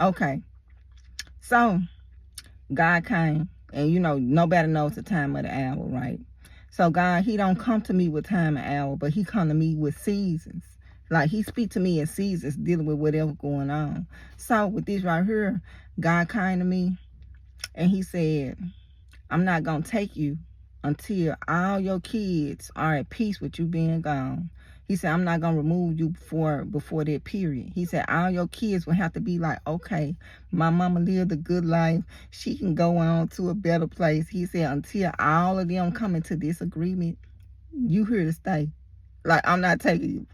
Okay, so God came, and nobody knows the time of the hour, right? So God, He don't come to me with time and hour, but He come to me with seasons. Like He speak to me in seasons, dealing with whatever going on. So with this right here, God came to me, and He said, I'm not gonna take you until all your kids are at peace with you being gone. He said, I'm not gonna remove you before that period. He said, all your kids will have to be like, okay, my mama lived a good life. She can go on to a better place. He said, until all of them come into this agreement, you here to stay. Like, I'm not taking you.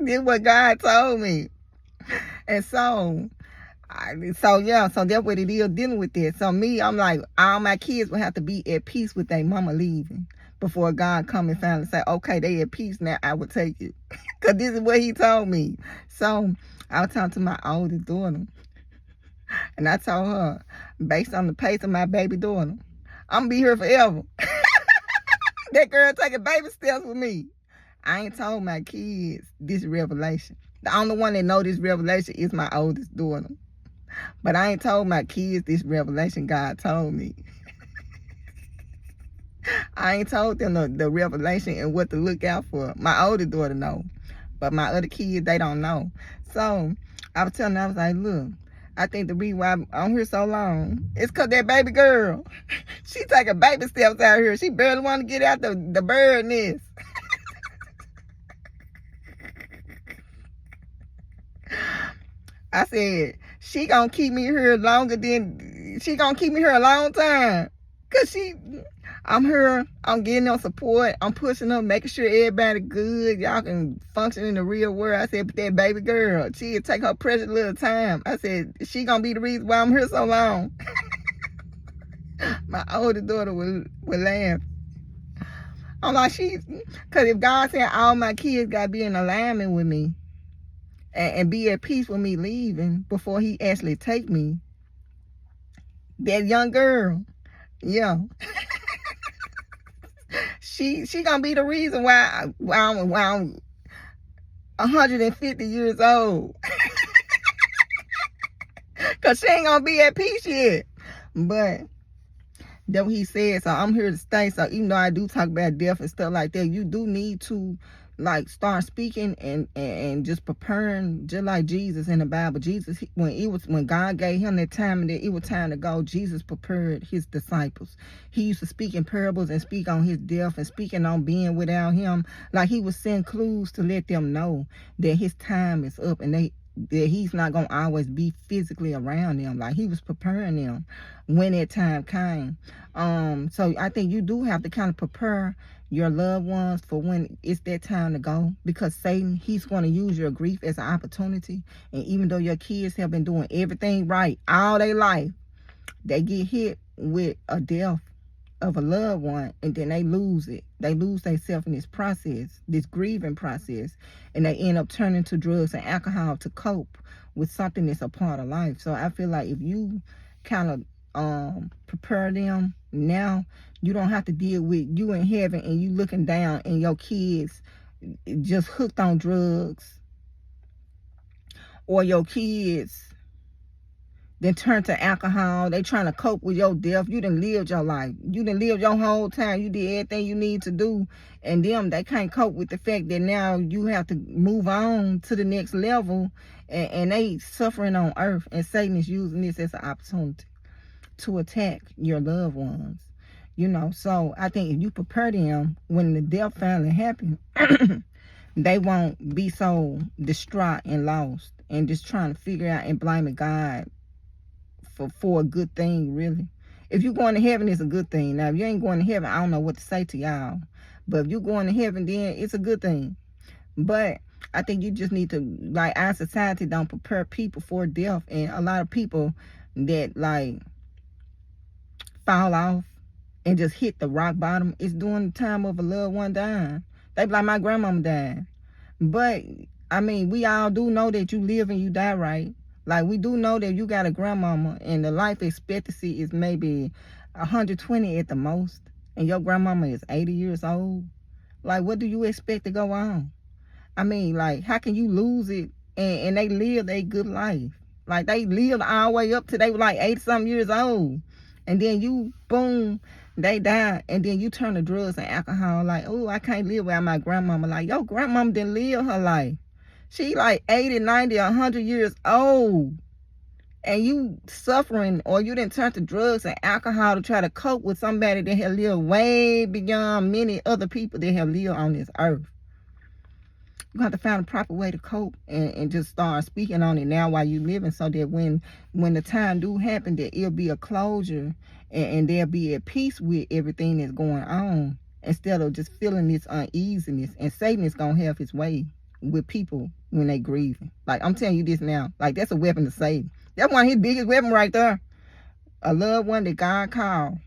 This is what God told me. And so so that's what it is, dealing with this. So me, I'm like, all my kids will have to be at peace with their mama leaving before God come and finally say, okay, they at peace now, I will take it. Because this is what He told me. So I was talking to my oldest daughter, and I told her, based on the pace of my baby daughter, I'm going to be here forever. That girl taking baby steps with me. I ain't told my kids this revelation. The only one that know this revelation is my oldest daughter. But I ain't told my kids this revelation God told me. I ain't told them the revelation and what to look out for. My older daughter know. But my other kids, they don't know. So I was telling them, I was like, look, I think the reason why I'm here so long is because that baby girl, she taking baby steps out here. She barely want to get out the bird nest. I said, she gonna keep me here a long time. Cause I'm here, I'm getting them support, I'm pushing them, making sure everybody good, y'all can function in the real world. I said, but that baby girl, she'll take her precious little time. I said, she gonna be the reason why I'm here so long. My older daughter would laugh. I'm like, cause if God said all my kids gotta be in alignment with me, and be at peace with me leaving before He actually take me, that young girl, yeah, she gonna be the reason why I'm 150 years old. Cause she ain't gonna be at peace yet. But that's what He said. So I'm here to stay. So even though I do talk about death and stuff like that, you do need to like start speaking and just preparing, just like Jesus in the Bible. Jesus, when God gave Him that time and that it was time to go, Jesus prepared His disciples. He used to speak in parables and speak on His death and speaking on being without Him. Like He would send clues to let them know that His time is up and that He's not gonna always be physically around them. Like He was preparing them when that time came. So I think you do have to kind of prepare your loved ones for when it's that time to go, because Satan, he's going to use your grief as an opportunity. And even though your kids have been doing everything right all their life, they get hit with a death of a loved one, and then they lose it. They lose themselves in this process, this grieving process, and they end up turning to drugs and alcohol to cope with something that's a part of life. So I feel like if you kind of prepare them now, you don't have to deal with you in heaven and you looking down and your kids just hooked on drugs, or your kids then turn to alcohol. They trying to cope with your death. You done lived your life. You done lived your whole time. You did everything you need to do. And them, they can't cope with the fact that now you have to move on to the next level. And they suffering on earth. And Satan is using this as an opportunity to attack your loved ones. So I think if you prepare them when the death finally happens, they won't be so distraught and lost and just trying to figure out and blaming God for a good thing, really. If you're going to heaven, it's a good thing. Now, if you ain't going to heaven, I don't know what to say to y'all. But if you're going to heaven, then it's a good thing. But I think you just need to, like, our society don't prepare people for death. And a lot of people that, like, fall off and just hit the rock bottom is during the time of a loved one dying. They be like, my grandmama died. But, I mean, we all do know that you live and you die, right? Like, we do know that you got a grandmama and the life expectancy is maybe 120 at the most, and your grandmama is 80 years old. Like, what do you expect to go on? I mean, like, how can you lose it and they live a good life? Like, they lived all the way up to they were like 80-something years old. And then you, boom, they die. And then you turn to drugs and alcohol. Like, oh, I can't live without my grandmama. Like, your grandmama didn't live her life. She like 80, 90, 100 years old. And you suffering, or you didn't turn to drugs and alcohol to try to cope with somebody that had lived way beyond many other people that have lived on this earth. You have to find a proper way to cope and just start speaking on it now while you're living, so that when the time do happen, that it'll be a closure and they'll be at peace with everything that's going on, instead of just feeling this uneasiness. And Satan is going to have his way with people when they grieving. Like, I'm telling you this now. Like, that's a weapon to Satan. That's one of his biggest weapons right there. A loved one that God called.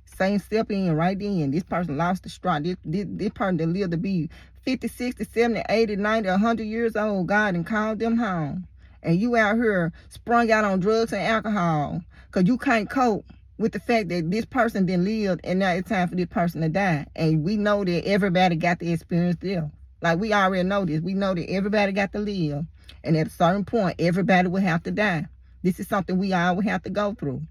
Satan step in right then. This person lost the stride. This person that lived to be 50, 60, 70, 80, 90, 100 years old, God and called them home. And you out here sprung out on drugs and alcohol because you can't cope with the fact that this person didn't live, and now it's time for this person to die. And we know that everybody got to experience death. Like, we already know this. We know that everybody got to live. And at a certain point, everybody will have to die. This is something we all will have to go through.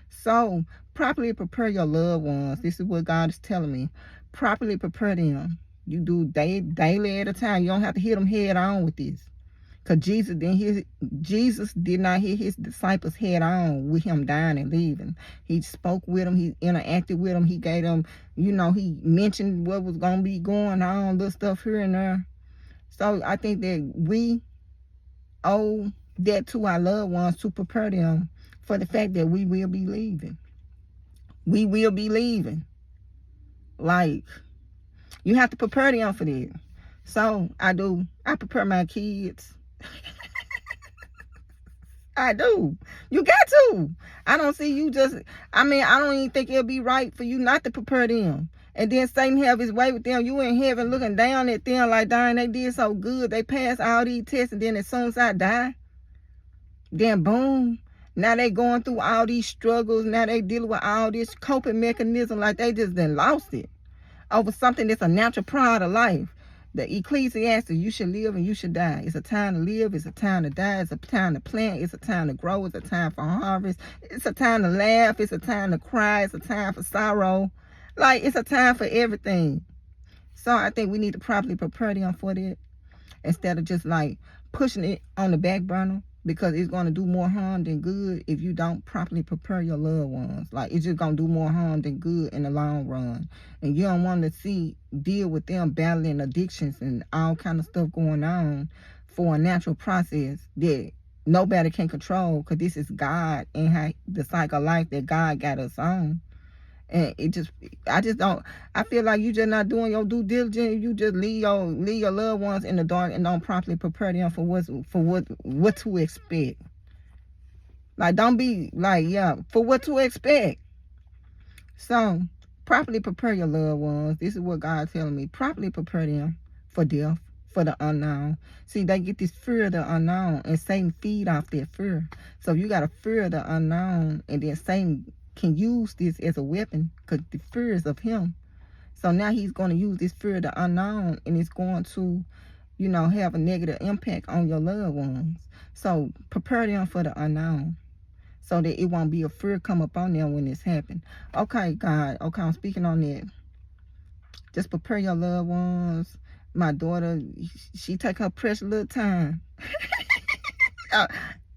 So, properly prepare your loved ones. This is what God is telling me. Properly prepare them. You do daily at a time. You don't have to hit them head on with this. Because Jesus did not hit his disciples head on with him dying and leaving. He spoke with them. He interacted with them. He gave them, he mentioned what was going to be going on, little stuff here and there. So I think that we owe that to our loved ones, to prepare them for the fact that we will be leaving. We will be leaving. Like, you have to prepare them for that. So I do. I prepare my kids. I do. You got to. I don't see you just, I don't even think it'll be right for you not to prepare them. And then Satan have his way with them. You in heaven looking down at them like, dang, they did so good. They passed all these tests, and then as soon as I die, then boom, now they going through all these struggles. Now they dealing with all this coping mechanism, like they just done lost it over something that's a natural part of life. The Ecclesiastes, you should live and you should die. It's a time to live. It's a time to die. It's a time to plant. It's a time to grow. It's a time for harvest. It's a time to laugh. It's a time to cry. It's a time for sorrow. Like, it's a time for everything. So I think we need to properly prepare them for that, instead of just like pushing it on the back burner, because it's going to do more harm than good if you don't properly prepare your loved ones. Like, it's just going to do more harm than good in the long run. And you don't want to deal with them battling addictions and all kind of stuff going on for a natural process that nobody can control, because this is God and the cycle of life that God got us on. And I feel like you just not doing your due diligence. You just leave your loved ones in the dark and don't properly prepare them for what to expect. Like, don't be like, for what to expect. So properly prepare your loved ones. This is what God's telling me. Properly prepare them for death, for the unknown. See, they get this fear of the unknown, and Satan feed off that fear. So you got a fear of the unknown, and then Satan can use this as a weapon, because the fear is of him. So now he's going to use this fear of the unknown, and it's going to, have a negative impact on your loved ones. So prepare them for the unknown, so that it won't be a fear come up on them when this happens. Okay, God. Okay, I'm speaking on that. Just prepare your loved ones. My daughter, she take her precious little time.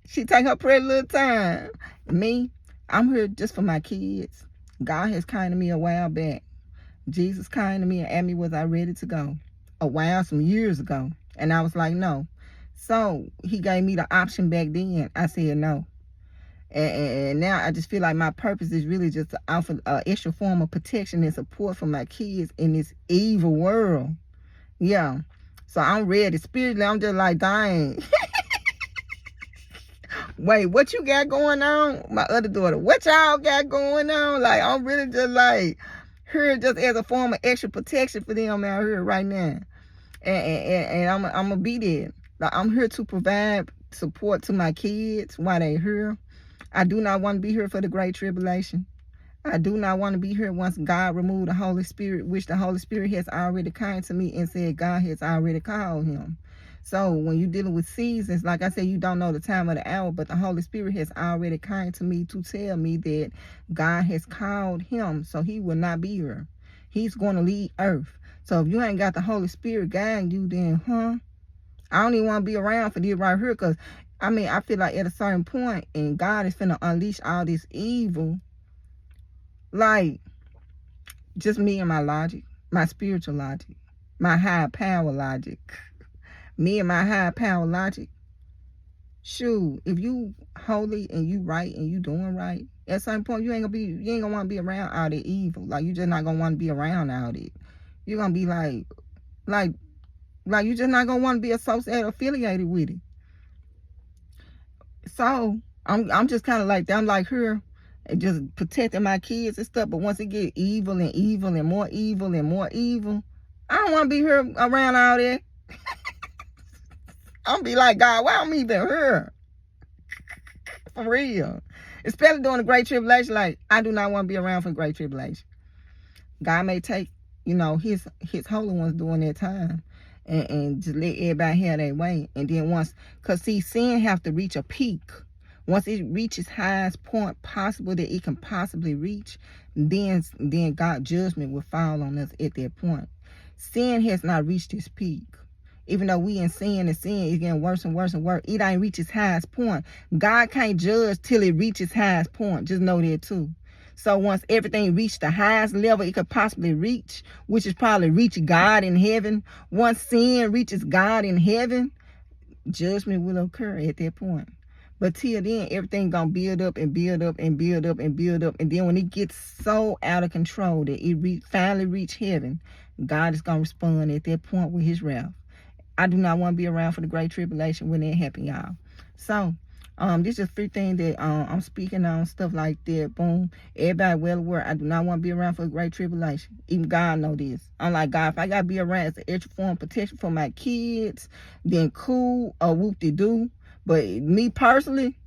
She take her precious little time. Me, I'm here just for my kids. God has kind to me a while back. Jesus kind to me and asked me, was I ready to go? Some years ago. And I was like, no. So he gave me the option back then. I said no. And now I just feel like my purpose is really just to offer an extra form of protection and support for my kids in this evil world. Yeah. So I'm ready. Spiritually, I'm just like, dang. Wait, what you got going on? My other daughter, what y'all got going on? Like, I'm really just like here just as a form of extra protection for them out here right now. And I'm going to be there. Like, I'm here to provide support to my kids while they're here. I do not want to be here for the great tribulation. I do not want to be here once God removed the Holy Spirit, which the Holy Spirit has already come to me and said God has already called him. So when you're dealing with seasons, like I said, you don't know the time of the hour, but the Holy Spirit has already come to me to tell me that God has called him, so he will not be here. He's going to leave earth. So if you ain't got the Holy Spirit guiding you, then I don't even want to be around for this right here, because I feel like at a certain point, and God is finna unleash all this evil, like just me and my logic, my spiritual logic, my high power logic. Me and my high power logic. Shoot, if you holy and you right and you doing right, at some point you ain't gonna want to be around all the evil. Like you just not gonna want to be around all that. You're gonna be like you just not gonna want to be associated, affiliated with it. So I'm just kind of like that. I'm like her and just protecting my kids and stuff. But once it get evil and evil and more evil and more evil, I don't want to be here around all that. I'm be like, God, why I'm even here? For real. Especially during the Great Tribulation. Like, I do not want to be around for the Great Tribulation. God may take, his holy ones during that time and just let everybody have their way. And then because see, sin have to reach a peak. Once it reaches highest point possible that it can possibly reach, then God's judgment will fall on us at that point. Sin has not reached its peak. Even though we in sin and sin is getting worse and worse and worse, it ain't reached its highest point. God can't judge till it reaches highest point. Just know that too. So once everything reached the highest level it could possibly reach, which is probably reach God in heaven, once sin reaches God in heaven, judgment will occur at that point. But till then, everything gonna build up and build up and build up and build up. And then when it gets so out of control that it finally reach heaven, God is gonna respond at that point with his wrath. I do not want to be around for the Great Tribulation when that happen, y'all. So, this is 3 things that I'm speaking on, stuff like that. Boom. Everybody well aware. I do not want to be around for the Great Tribulation. Even God know this. I'm like, God, if I got to be around as an extra form of protection for my kids, then cool, or whoop-de-doo. But me personally,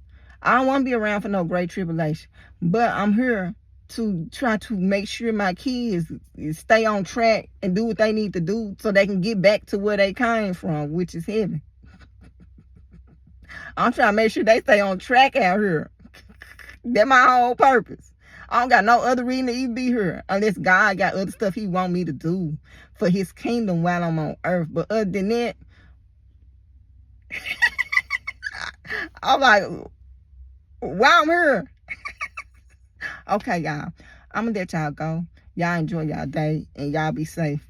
I don't want to be around for no Great Tribulation. But I'm here to try to make sure my kids stay on track and do what they need to do so they can get back to where they came from, which is heaven. I'm trying to make sure they stay on track out here. That's my whole purpose. I don't got no other reason to even be here unless God got other stuff he want me to do for his kingdom while I'm on earth. But other than that, I'm like, why I'm here? Okay, y'all. I'm going to let y'all go. Y'all enjoy y'all day and y'all be safe.